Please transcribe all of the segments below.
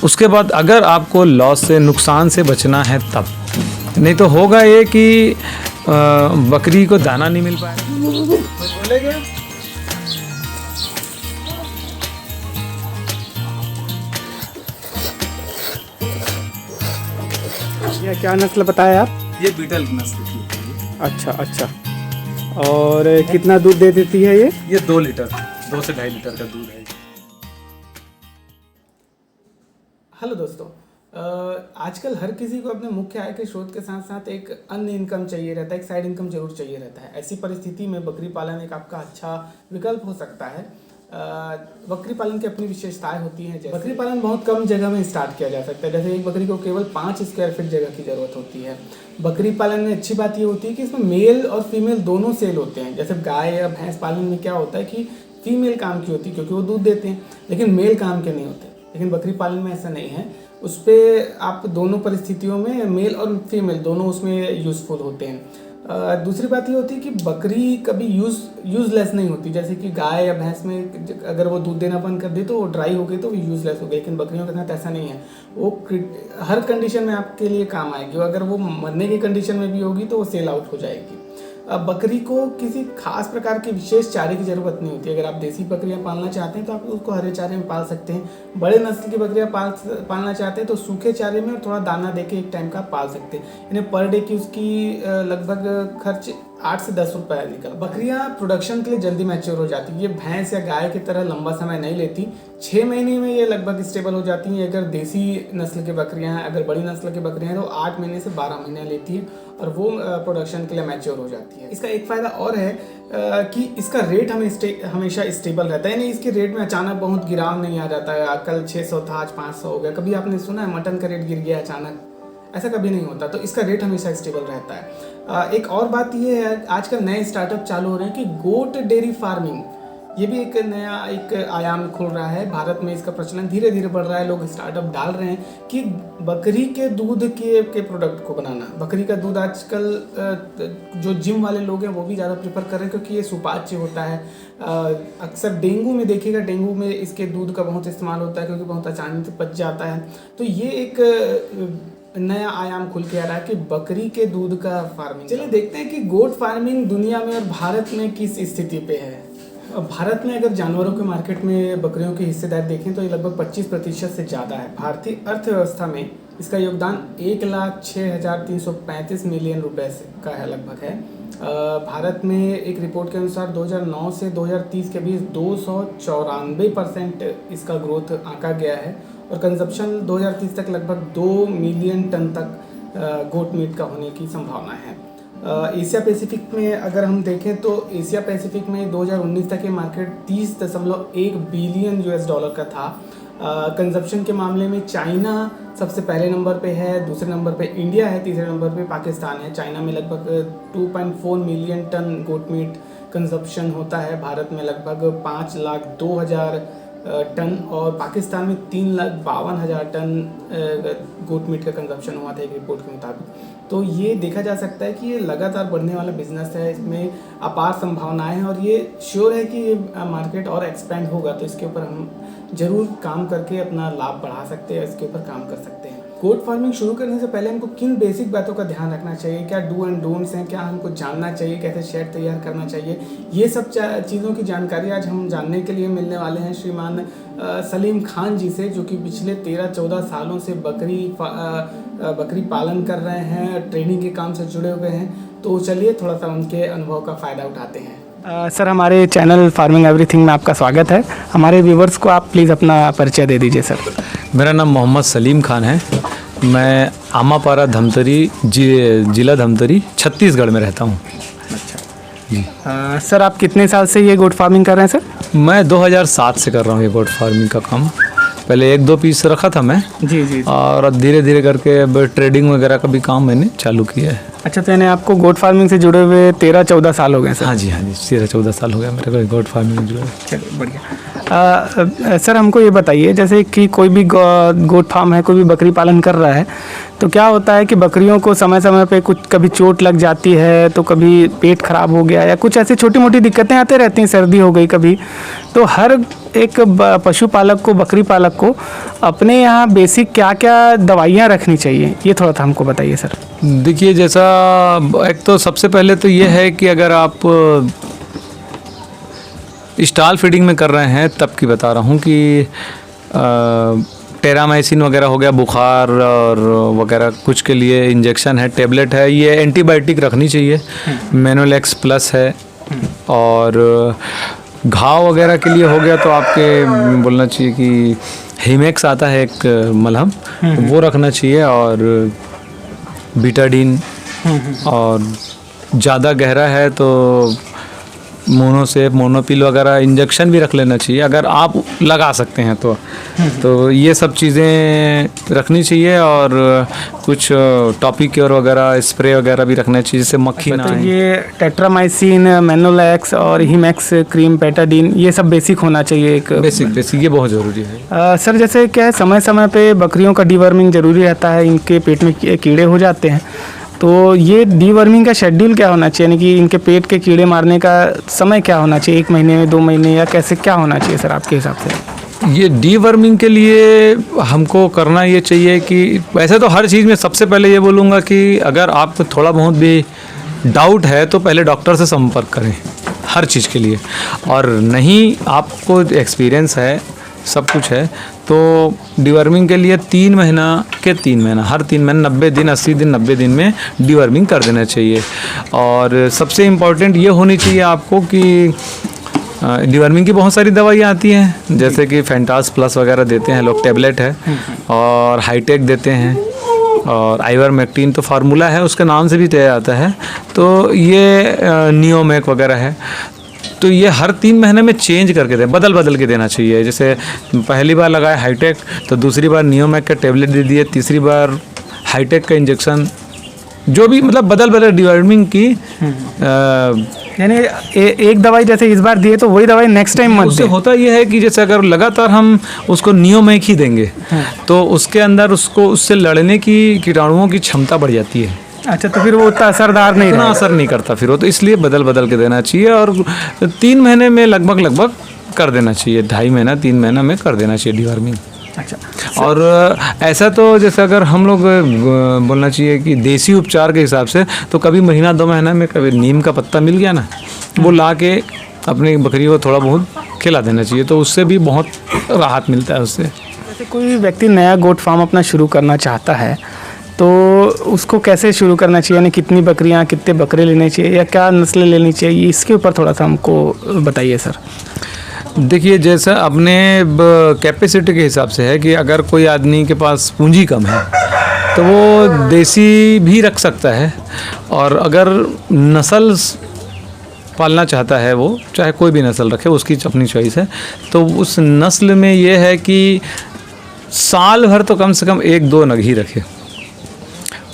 उसके बाद अगर आपको लॉस से, नुकसान से बचना है तब, नहीं तो होगा ये कि बकरी को दाना नहीं मिल पाएगा। बोलेगा ये क्या नस्ल बताया आप? ये बीटल नस्ल की है। अच्छा अच्छा। और कितना दूध दे देती है ये? 2 लीटर, 2 से 2.5 लीटर का दूध है। हेलो दोस्तों, आजकल हर किसी को अपने मुख्य आय के स्रोत के साथ साथ एक अन्य इनकम चाहिए रहता है, एक साइड इनकम जरूर चाहिए रहता है। ऐसी परिस्थिति में बकरी पालन एक आपका अच्छा विकल्प हो सकता है। बकरी पालन की अपनी विशेषताएं होती हैं। जैसे बकरी पालन बहुत कम जगह में स्टार्ट किया जा सकता है। जैसे एक बकरी को केवल 5 स्क्वायर फीट जगह की ज़रूरत होती है। बकरी पालन में अच्छी बात ये होती है कि इसमें मेल और फीमेल दोनों सेल होते हैं। जैसे गाय या भैंस पालन में क्या होता है कि फीमेल काम की होती है क्योंकि वो दूध देते हैं, लेकिन मेल काम के नहीं होते। लेकिन बकरी पालन में ऐसा नहीं है। उस पर आप दोनों परिस्थितियों में मेल और फीमेल दोनों उसमें यूज़फुल होते हैं। दूसरी बात ये होती है कि बकरी कभी यूज़लेस नहीं होती। जैसे कि गाय या भैंस में अगर वो दूध देना बंद कर दे तो वो ड्राई हो गई तो वो यूज़लेस हो गई, लेकिन बकरियों के साथ ऐसा नहीं है। वो हर कंडीशन में आपके लिए काम आएगी। अगर वो मरने की कंडीशन में भी होगी तो वो सेल आउट हो जाएगी। अब बकरी को किसी खास प्रकार के विशेष चारे की ज़रूरत नहीं होती। अगर आप देसी बकरियां पालना चाहते हैं तो आप उसको हरे चारे में पाल सकते हैं। बड़े नस्ल की बकरियां पालना चाहते हैं तो सूखे चारे में और थोड़ा दाना देके एक टाइम का पाल सकते हैं। यानी पर डे की उसकी लगभग खर्च 8 से 10 रुपये निकल। बकरियां प्रोडक्शन के लिए जल्दी मैच्योर हो जाती है। ये भैंस या गाय की तरह लंबा समय नहीं लेती। 6 महीने में ये लगभग स्टेबल हो जाती हैं। अगर देसी नस्ल की बकरियां हैं, अगर बड़ी नस्ल की बकरियां हैं तो 8 महीने से 12 महीने लेती है और वो प्रोडक्शन के लिए मैच्योर हो जाती है। इसका एक फ़ायदा और है कि इसका रेट हमेशा स्टेबल रहता है। यानी इसके रेट में अचानक बहुत गिराव नहीं आ जाता है। कल 600 था, आज 500 हो गया। कभी आपने सुना है मटन का रेट गिर गया अचानक? ऐसा कभी नहीं होता। तो इसका रेट हमेशा स्टेबल रहता है। एक और बात ये है, आजकल नए स्टार्टअप चालू हो रहे हैं कि गोट डेयरी फार्मिंग, ये भी एक नया आयाम खुल रहा है। भारत में इसका प्रचलन धीरे धीरे बढ़ रहा है। लोग स्टार्टअप डाल रहे हैं कि बकरी के दूध के प्रोडक्ट को बनाना। बकरी का दूध आजकल जो जिम वाले लोग हैं वो भी ज़्यादा प्रेफर कर रहे हैं क्योंकि ये सुपाच्य होता है। अक्सर डेंगू में देखिएगा, डेंगू में इसके दूध का बहुत इस्तेमाल होता है क्योंकि बहुत आसानी से पच जाता है। तो ये एक नया आयाम खुल के आ रहा है कि बकरी के दूध का फार्मिंग। चलिए देखते हैं कि गोट फार्मिंग दुनिया में और भारत में किस स्थिति पे है। भारत में अगर जानवरों के मार्केट में बकरियों की हिस्सेदारी देखें तो ये लगभग 25% से ज़्यादा है। भारतीय अर्थव्यवस्था में इसका योगदान 1,06,335 मिलियन रुपए का है लगभग है। भारत में एक रिपोर्ट के अनुसार 2009 से 2030 के बीच 294% इसका ग्रोथ आंका गया है और कंजप्शन 2030 तक लगभग 2 मिलियन टन तक गोट मीट का होने की संभावना है। एशिया पैसिफिक में अगर हम देखें तो एशिया पैसिफिक में 2019 तक ये मार्केट 30.1 बिलियन US डॉलर का था। कंजप्शन के मामले में चाइना सबसे पहले नंबर पे है, दूसरे नंबर पे इंडिया है, तीसरे नंबर पे पाकिस्तान है। चाइना में लगभग 2.4 million ton goat meat consumption होता है। भारत में लगभग 5,02,000 टन और पाकिस्तान में 3,52,000 टन गोट मीट का कंजप्शन हुआ था एक रिपोर्ट के मुताबिक। तो ये देखा जा सकता है कि ये लगातार बढ़ने वाला बिजनेस है। इसमें अपार संभावनाएं हैं और ये श्योर है कि ये मार्केट और एक्सपेंड होगा। तो इसके ऊपर हम जरूर काम करके अपना लाभ बढ़ा सकते हैं, इसके ऊपर काम कर सकते हैं। गोट फार्मिंग शुरू करने से पहले हमको किन बेसिक बातों का ध्यान रखना चाहिए, क्या डू एंड डोंट्स हैं, क्या हमको जानना चाहिए, कैसे शेड तैयार करना चाहिए, ये सब चीज़ों की जानकारी आज हम जानने के लिए मिलने वाले हैं श्रीमान सलीम खान जी से, जो कि पिछले 13-14 सालों से बकरी पालन कर रहे हैं, ट्रेनिंग के काम से जुड़े हुए हैं। तो चलिए थोड़ा सा उनके अनुभव का फ़ायदा उठाते हैं। सर, हमारे चैनल फार्मिंग एवरीथिंग में आपका स्वागत है। हमारे व्यूवर्स को आप प्लीज़ अपना परिचय दे दीजिए सर। मेरा नाम मोहम्मद सलीम खान है। मैं आमापारा धमतरी जिला धमतरी छत्तीसगढ़ में रहता हूँ। अच्छा जी। सर, आप कितने साल से ये गोट फार्मिंग कर रहे हैं सर? मैं 2007 से कर रहा हूँ ये गोट फार्मिंग का काम। पहले 1-2 पीस रखा था मैं जी। और धीरे धीरे करके अब ट्रेडिंग वगैरह का भी काम मैंने चालू किया है। अच्छा, तो यानी आपको गोट फार्मिंग से जुड़े हुए 13-14 साल हो गए सर? हाँ जी 13-14 साल हो गया मेरे को गोट फार्मिंग में जुड़े। चलिए बढ़िया। सर हमको ये बताइए, जैसे कि कोई भी गोट फार्म है, कोई भी बकरी पालन कर रहा है, तो क्या होता है कि बकरियों को समय समय पे कुछ कभी चोट लग जाती है, तो कभी पेट खराब हो गया या कुछ ऐसी छोटी मोटी दिक्कतें आते रहती हैं, सर्दी हो गई कभी, तो हर एक पशुपालक को, बकरी पालक को अपने यहाँ बेसिक क्या क्या दवाइयाँ रखनी चाहिए, ये थोड़ा सा हमको बताइए सर। देखिए, जैसा एक तो सबसे पहले तो ये है कि अगर आप स्टॉल फीडिंग में कर रहे हैं तब की बता रहा हूँ कि टेरामाइसिन वगैरह हो गया, बुखार और वगैरह कुछ के लिए इंजेक्शन है, टेबलेट है, ये एंटीबायोटिक रखनी चाहिए। मेनोलेक्स प्लस है। और घाव वगैरह के लिए हो गया तो आपके बोलना चाहिए कि हीमेक्स आता है एक मलहम, वो रखना चाहिए। और बीटाडीन, और ज़्यादा गहरा है तो मोनोसेप, मोनोपिल वगैरह इंजेक्शन भी रख लेना चाहिए अगर आप लगा सकते हैं तो ये सब चीज़ें रखनी चाहिए। और कुछ टॉपिक क्योर वगैरह, स्प्रे वगैरह भी रखना चाहिए जिससे मक्खी ना आए। ये टेट्रामाइसिन, मेनोलेक्स और हीमेक्स क्रीम, बेटाडीन, ये सब बेसिक होना चाहिए। एक बेसिक ये बहुत ज़रूरी है। सर जैसे क्या है, समय समय पे बकरियों का डीवर्मिंग ज़रूरी रहता है, इनके पेट में कीड़े हो जाते हैं, तो ये डीवर्मिंग का शेड्यूल क्या होना चाहिए, यानी कि इनके पेट के कीड़े मारने का समय क्या होना चाहिए, 1 महीने में, 2 महीने, या कैसे क्या होना चाहिए सर आपके हिसाब से? ये डीवर्मिंग के लिए हमको करना ये चाहिए कि वैसे तो हर चीज़ में सबसे पहले ये बोलूँगा कि अगर आपको थोड़ा बहुत भी डाउट है तो पहले डॉक्टर से संपर्क करें हर चीज़ के लिए। और नहीं आपको एक्सपीरियंस है, सब कुछ है, तो डीवर्मिंग के लिए 3 महीना हर 3 महीने 90 दिन 80 दिन 90 दिन में डीवर्मिंग कर देना चाहिए। और सबसे इम्पोर्टेंट ये होनी चाहिए आपको कि डीवर्मिंग की बहुत सारी दवाइयाँ आती हैं, जैसे कि फैंटास प्लस वगैरह देते हैं लोग, टेबलेट है, और हाईटेक देते हैं, और आइवरमेक्टिन तो फार्मूला है, उसके नाम से भी तय आता है, तो ये नियोमेक वगैरह है। तो ये हर 3 महीने में चेंज करके दें, बदल के देना चाहिए। जैसे पहली बार लगाया हाईटेक तो दूसरी बार नियोमेक का टेबलेट दे दिए, तीसरी बार हाईटेक का इंजेक्शन, जो भी मतलब बदल डीवर्मिंग की। यानी एक दवाई जैसे इस बार दिए तो वही दवाई नेक्स्ट टाइम मत उससे होता ये है कि जैसे अगर लगातार हम उसको नियोमेक ही देंगे तो उसके अंदर उससे लड़ने की, कीटाणुओं की क्षमता बढ़ जाती है। अच्छा, तो फिर वो उतना असरदार नहीं, इतना असर नहीं करता फिर वो, तो इसलिए बदल के देना चाहिए। और 3 महीने में लगभग कर देना चाहिए, 2.5 महीना 3 महीना में कर देना चाहिए डीवर्मिंग। अच्छा, और ऐसा तो जैसे अगर हम लोग बोलना चाहिए कि देसी उपचार के हिसाब से तो कभी महीना 2 महीना में कभी नीम का पत्ता मिल गया ना, वो ला के अपनी बकरी को थोड़ा बहुत खिला देना चाहिए, तो उससे भी बहुत राहत मिलता है उससे। जैसे कोई व्यक्ति नया गोट फार्म अपना शुरू करना चाहता है तो उसको कैसे शुरू करना चाहिए, यानी कितनी बकरियां, कितने बकरे लेने चाहिए, या क्या नस्लें लेनी चाहिए, इसके ऊपर थोड़ा सा हमको बताइए सर। देखिए, जैसा अपने कैपेसिटी के हिसाब से है कि अगर कोई आदमी के पास पूंजी कम है तो वो देसी भी रख सकता है, और अगर नस्ल पालना चाहता है वो चाहे कोई भी नस्ल रखे, उसकी अपनी चॉइस है। तो उस नस्ल में ये है कि साल भर तो कम से कम 1-2 नग ही रखे,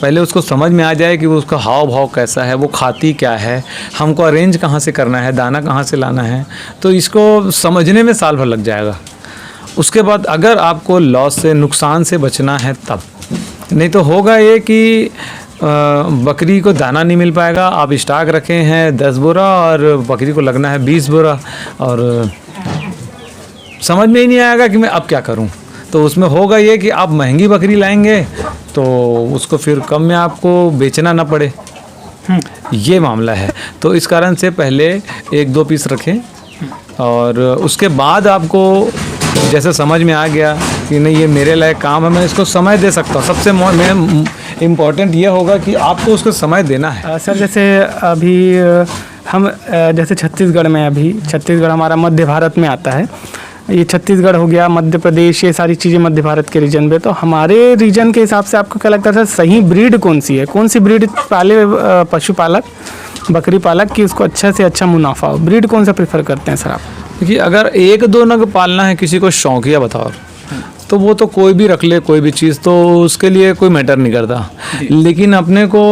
पहले उसको समझ में आ जाए कि वो उसका हाव भाव कैसा है, वो खाती क्या है, हमको अरेंज कहाँ से करना है, दाना कहाँ से लाना है, तो इसको समझने में साल भर लग जाएगा। उसके बाद अगर आपको लॉस से, नुकसान से बचना है तब, नहीं तो होगा ये कि बकरी को दाना नहीं मिल पाएगा। आप स्टॉक रखे हैं 10 बोरा और बकरी को लगना है 20 बोरा, और समझ में ही नहीं आएगा कि मैं अब क्या करूं। तो उसमें होगा ये कि आप महंगी बकरी लाएंगे तो उसको फिर कम में आपको बेचना ना पड़े, ये मामला है। तो इस कारण से पहले 1-2 पीस रखें, और उसके बाद आपको जैसे समझ में आ गया कि नहीं ये मेरे लायक काम है, मैं इसको समय दे सकता हूँ। सबसे इम्पोर्टेंट ये होगा कि आपको उसको समय देना है। सर जैसे अभी हम जैसे छत्तीसगढ़ में, अभी छत्तीसगढ़ हमारा मध्य भारत में आता है, ये छत्तीसगढ़ हो गया, मध्य प्रदेश, ये सारी चीज़ें मध्य भारत के रीजन में। तो हमारे रीजन के हिसाब से आपको क्या लगता है सही ब्रीड कौन सी है, कौन सी ब्रीड पाले पशुपालक, बकरी पालक की उसको अच्छा से अच्छा मुनाफा हो, ब्रीड कौन सा प्रेफर करते हैं सर आप? देखिए, अगर 1-2 नग पालना है किसी को शौकिया बताओ तो वो तो कोई भी रख ले, कोई भी चीज़, तो उसके लिए कोई मैटर नहीं करता। लेकिन अपने को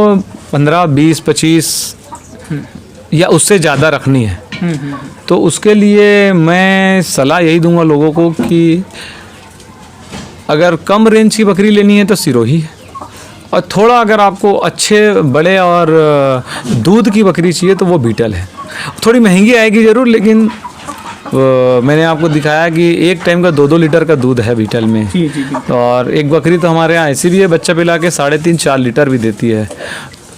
15, 20, 25 या उससे ज़्यादा रखनी है, तो उसके लिए मैं सलाह यही दूंगा लोगों को कि अगर कम रेंज की बकरी लेनी है तो सिरोही है, और थोड़ा अगर आपको अच्छे बड़े और दूध की बकरी चाहिए तो वो बीटल है। थोड़ी महंगी आएगी ज़रूर, लेकिन मैंने आपको दिखाया कि एक टाइम का 2-2 लीटर का दूध है बीटल में। जी। और एक बकरी तो हमारे यहाँ ऐसी भी है, बच्चा पिला के 3.5-4 लीटर भी देती है।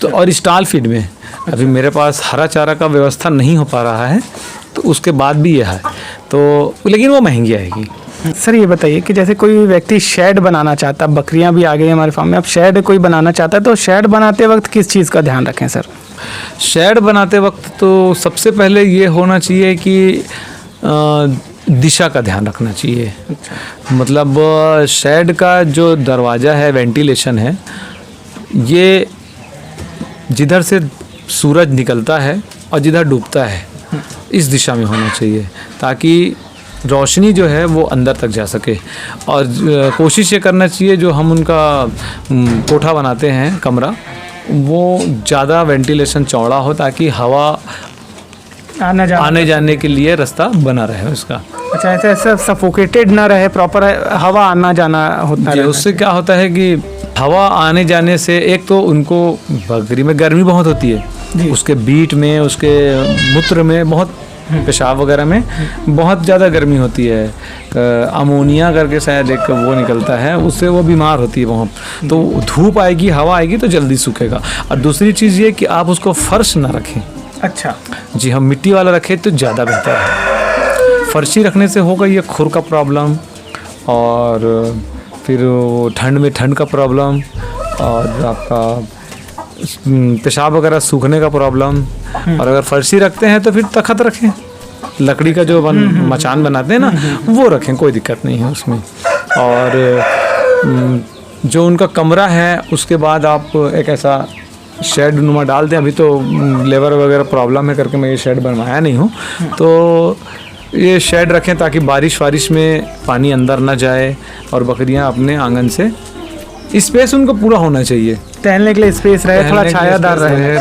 तो और स्टॉल फीड में अभी मेरे पास हरा चारा का व्यवस्था नहीं हो पा रहा है, तो उसके बाद भी यह है, तो लेकिन वो महंगी आएगी। सर ये बताइए कि जैसे कोई व्यक्ति शेड बनाना चाहता है, बकरियां भी आ गई हमारे फार्म में, अब शेड कोई बनाना चाहता है तो शेड बनाते वक्त किस चीज़ का ध्यान रखें सर? शेड बनाते वक्त तो सबसे पहले ये होना चाहिए कि दिशा का ध्यान रखना चाहिए। मतलब शेड का जो दरवाज़ा है, वेंटिलेशन है, ये जिधर से सूरज निकलता है और जिधर डूबता है इस दिशा में होना चाहिए, ताकि रोशनी जो है वो अंदर तक जा सके। और कोशिश ये करना चाहिए जो हम उनका कोठा बनाते हैं, कमरा, वो ज़्यादा वेंटिलेशन चौड़ा हो, ताकि हवा आने जाने के लिए रास्ता बना रहे उसका। अच्छा, ऐसा सफोकेटेड ना रहे, प्रॉपर हवा आना जाना होता है। उससे क्या होता है कि हवा आने जाने से एक तो उनको, बकरी में गर्मी बहुत होती है, उसके बीट में, उसके मूत्र में बहुत, पेशाब वगैरह में बहुत ज़्यादा गर्मी होती है। अमोनिया करके शायद एक वो निकलता है, उससे वो बीमार होती है बहुत। तो धूप आएगी, हवा आएगी तो जल्दी सूखेगा। और दूसरी चीज़ ये कि आप उसको फर्श ना रखें। अच्छा जी, हम मिट्टी वाला रखें तो ज़्यादा बेहतर है। फर्शी रखने से होगा ये खुर का प्रॉब्लम, और फिर ठंड में ठंड का प्रॉब्लम, और आपका पेशाब वगैरह सूखने का प्रॉब्लम। और अगर फर्शी रखते हैं तो फिर तख्त रखें, लकड़ी का जो मचान बनाते हैं ना, वो रखें, कोई दिक्कत नहीं है उसमें। और जो उनका कमरा है उसके बाद आप एक ऐसा शेड नुमा डाल दें। अभी तो लेबर वगैरह प्रॉब्लम है करके मैं ये शेड बनवाया नहीं हूँ, तो ये शेड रखें ताकि बारिश वारिश में पानी अंदर ना जाए, और बकरियाँ अपने आंगन से, स्पेस उनको पूरा होना चाहिए, टहलने के लिए स्पेस रहे, थोड़ा छायादार रहे।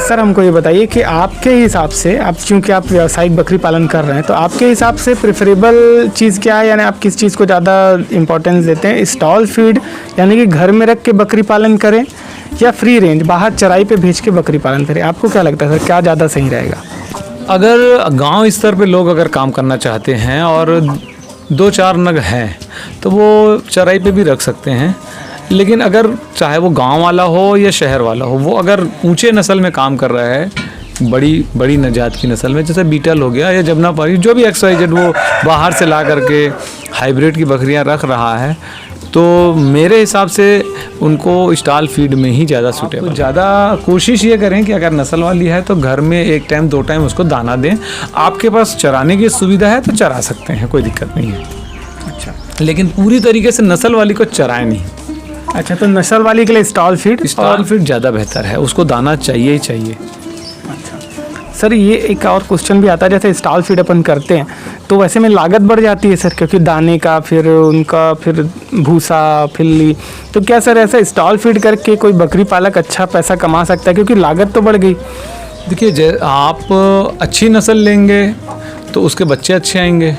सर हमको ये बताइए कि आपके हिसाब से, आप चूँकि आप व्यावसायिक बकरी पालन कर रहे हैं, तो आपके हिसाब से प्रेफरेबल चीज़ क्या है? यानी आप किस चीज़ को ज़्यादा इम्पोर्टेंस देते हैं? स्टॉल फीड यानी कि घर में रख के बकरी पालन करें, या फ्री रेंज बाहर चराई पे भेज के बकरी पालन करें? आपको क्या लगता है सर, क्या ज़्यादा सही रहेगा? अगर गांव स्तर पे लोग अगर काम करना चाहते हैं और 2-4 नग हैं तो वो चराई पे भी रख सकते हैं। लेकिन अगर चाहे वो गांव वाला हो या शहर वाला हो, वो अगर ऊंचे नस्ल में काम कर रहा है, बड़ी नजात की नस्ल में, जैसे बीटल हो गया या जमुनापारी, जो भी XYZ वो बाहर से ला करके हाइब्रिड की बकरियां रख रहा है, तो मेरे हिसाब से उनको स्टॉल फीड में ही ज़्यादा सूटेबल। तो ज़्यादा कोशिश ये करें कि अगर नस्ल वाली है तो घर में 1 टाइम 2 टाइम उसको दाना दें। आपके पास चराने की सुविधा है तो चरा सकते हैं, कोई दिक्कत नहीं है। अच्छा, लेकिन पूरी तरीके से नस्ल वाली को चराएं नहीं। अच्छा, तो नस्ल वाली के लिए स्टॉल फीड ज़्यादा बेहतर है, उसको दाना चाहिए ही चाहिए। सर ये एक और क्वेश्चन भी आता है, जैसे स्टॉल फीड अपन करते हैं तो वैसे में लागत बढ़ जाती है सर, क्योंकि दाने का, फिर उनका, फिर भूसा, फिल्ली, तो क्या सर ऐसा स्टॉल फीड करके कोई बकरी पालक अच्छा पैसा कमा सकता है, क्योंकि लागत तो बढ़ गई? देखिए, आप अच्छी नस्ल लेंगे तो उसके बच्चे अच्छे आएंगे,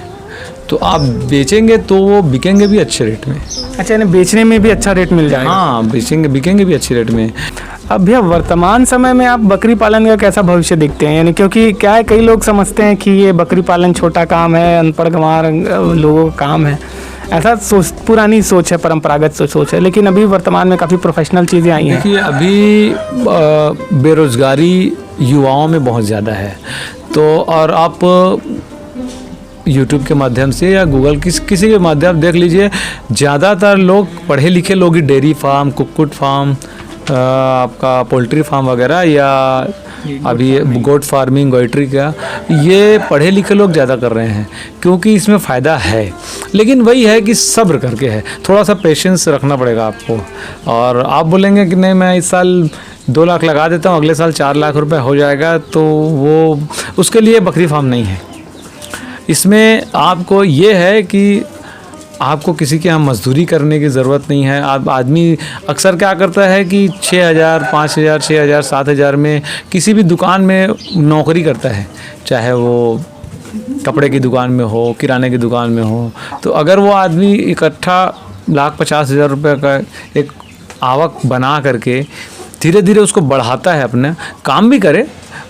तो आप बेचेंगे तो वो बिकेंगे भी अच्छे रेट में। अच्छा, यानी बेचने में भी अच्छा रेट मिल जाएगा? हाँ, बिकेंगे भी अच्छे रेट में। अब भैया वर्तमान समय में आप बकरी पालन का कैसा भविष्य देखते हैं? यानी क्योंकि क्या है, कई लोग समझते हैं कि ये बकरी पालन छोटा काम है, अनपढ़ गंवार लोगों का काम है, ऐसा पुरानी सोच है, परंपरागत सोच है। लेकिन अभी वर्तमान में काफ़ी प्रोफेशनल चीज़ें आई हैं। देखिए, अभी बेरोज़गारी युवाओं में बहुत ज़्यादा है, तो और आप यूट्यूब के माध्यम से या गूगल किसी के माध्यम देख लीजिए, ज़्यादातर लोग पढ़े लिखे लोग ही डेयरी फार्म, कुक्कुट फार्म, आपका पोल्ट्री फार्म वगैरह, या अभी गोट फार्मिंग, गोइट्री का, ये पढ़े लिखे लोग ज़्यादा कर रहे हैं, क्योंकि इसमें फ़ायदा है। लेकिन वही है कि सब्र करके है, थोड़ा सा पेशेंस रखना पड़ेगा आपको। और आप बोलेंगे कि नहीं, मैं इस साल 2 लाख लगा देता हूँ, अगले साल 4 लाख रुपए हो जाएगा, तो वो उसके लिए बकरी फार्म नहीं है। इसमें आपको ये है कि आपको किसी के यहाँ मजदूरी करने की ज़रूरत नहीं है। आप आदमी अक्सर क्या करता है कि 6,000, 5,000, 6,000, 7,000 में किसी भी दुकान में नौकरी करता है, चाहे वो कपड़े की दुकान में हो, किराने की दुकान में हो। तो अगर वो आदमी इकट्ठा 1,50,000 रुपये का एक आवक बना करके धीरे धीरे उसको बढ़ाता है, अपने काम भी करे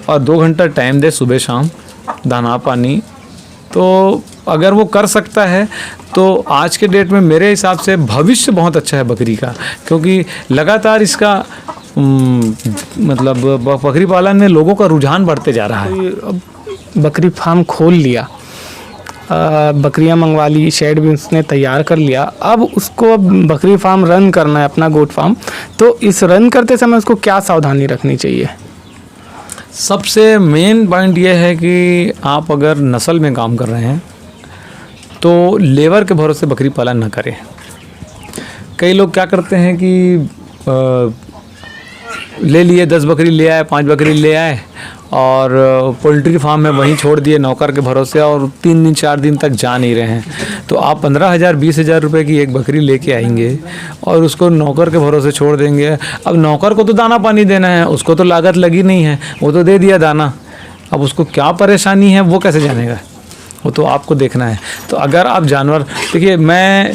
और 2 घंटा टाइम दे सुबह शाम, दाना पानी, तो अगर वो कर सकता है तो आज के डेट में मेरे हिसाब से भविष्य बहुत अच्छा है बकरी का, क्योंकि लगातार इसका मतलब बकरी पालन में लोगों का रुझान बढ़ते जा रहा है। अब बकरी फार्म खोल लिया, बकरियां मंगवा ली, शेड भी उसने तैयार कर लिया, अब उसको अब बकरी फार्म रन करना है, अपना गोट फार्म, तो इस रन करते समय उसको क्या सावधानी रखनी चाहिए? सबसे मेन पॉइंट ये है कि आप अगर नस्ल में काम कर रहे हैं तो लेबर के भरोसे बकरी पालन ना करें। कई लोग क्या करते हैं कि ले लिए 10 बकरी ले आए, 5 बकरी ले आए और पोल्ट्री फार्म में वहीं छोड़ दिए नौकर के भरोसे, और 3 दिन 4 दिन तक जा नहीं रहे हैं। तो आप 15,000 20,000 रुपये की एक बकरी लेके आएंगे और उसको नौकर के भरोसे छोड़ देंगे। अब नौकर को तो दाना पानी देना है, उसको तो लागत लगी नहीं है, वो तो दे दिया दाना, अब उसको क्या परेशानी है वो कैसे जानेगा, वो तो आपको देखना है। तो अगर आप जानवर, देखिए मैं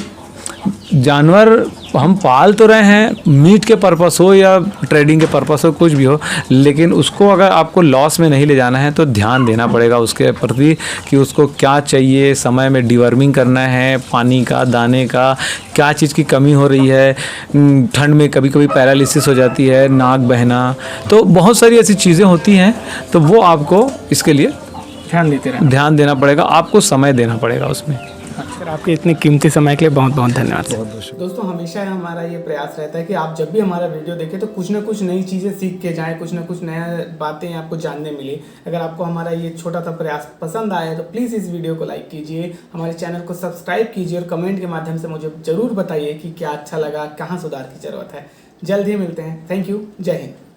जानवर हम पाल तो रहे हैं मीट के पर्पस हो या ट्रेडिंग के पर्पस हो, कुछ भी हो, लेकिन उसको अगर आपको लॉस में नहीं ले जाना है तो ध्यान देना पड़ेगा उसके प्रति कि उसको क्या चाहिए, समय में डिवर्मिंग करना है, पानी का, दाने का, क्या चीज़ की कमी हो रही है, ठंड में कभी कभी पैरालिसिस हो जाती है, नाक बहना, तो बहुत सारी ऐसी चीज़ें होती हैं। तो वो आपको इसके लिए ध्यान देना पड़ेगा, आपको समय देना पड़ेगा उसमें। सर, आपके इतने कीमती समय के लिए बहुत बहुत धन्यवाद। दोस्तों, हमेशा हमारा ये प्रयास रहता है कि आप जब भी हमारा वीडियो देखें तो कुछ ना कुछ नई चीज़ें सीख के जाएं, कुछ ना कुछ नया बातें आपको जानने मिले। अगर आपको हमारा ये छोटा सा प्रयास पसंद आया तो प्लीज़ इस वीडियो को लाइक कीजिए, हमारे चैनल को सब्सक्राइब कीजिए और कमेंट के माध्यम से मुझे ज़रूर बताइए कि क्या अच्छा लगा, कहाँ सुधार की ज़रूरत है। जल्द ही मिलते हैं। Thank you. जय हिंद।